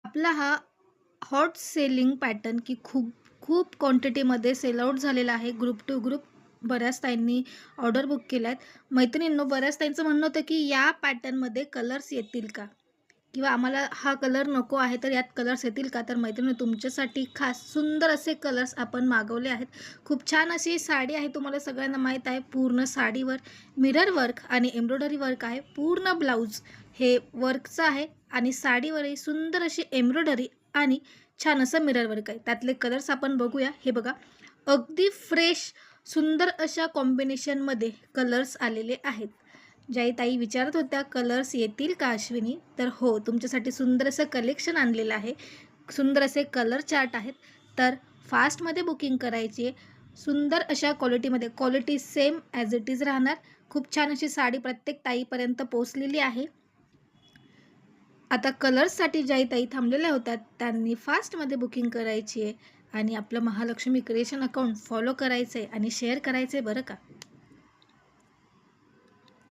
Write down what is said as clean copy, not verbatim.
आपला हा hot selling pattern की खूप खूप क्वांटिटीमध्ये सेल आउट झालेला आहे. ग्रुप टू ग्रुप बऱ्याच ताईंनी ऑर्डर बुक केल्या आहेत. मैत्रिणींनो, बऱ्याच ताईंचं म्हणणं होतं की या पॅटर्नमध्ये कलर्स येतील का? किंवा आम्हाला हा कलर नको आहे, तर यात कलर्स येतील का? तर मैत्रिणींनो, तुमच्यासाठी खास सुंदर असे कलर्स आपण मागवले आहेत. खूप छान अशी साडी आहे, तुम्हाला सगळ्यांना माहीत आहे. पूर्ण साडीवर मिरर वर्क आणि एम्ब्रॉयडरी वर्क आहे. पूर्ण ब्लाऊज हे वर्कचं आहे आणि साडीवरही सुंदर अशी एम्ब्रॉयडरी आणि छान असं मिरर वर्क आहे. त्यातले कलर्स आपण बघूया. हे बघा, अगदी फ्रेश सुंदर अशा कॉम्बिनेशनमध्ये कलर्स आलेले आहेत. ज्याही ताई विचारत होत्या कलर्स येतील का अश्विनी, तर हो, तुमच्यासाठी सुंदर असं कलेक्शन आणलेलं आहे. सुंदर असे कलर चार्ट आहेत. तर फास्टमध्ये बुकिंग करायची आहे. सुंदर अशा quality same as it is राहणार. खूप छान अशी साडी प्रत्येक ताईपर्यंत पोहोचलेली आहे. आता कलर्ससाठी ज्याही ताई थांबलेल्या होत्या त्यांनी फास्टमध्ये बुकिंग करायची आहे आणि आपलं महालक्ष्मी क्रिएशन अकाउंट फॉलो करायचं आहे आणि शेअर करायचं आहे बरं का.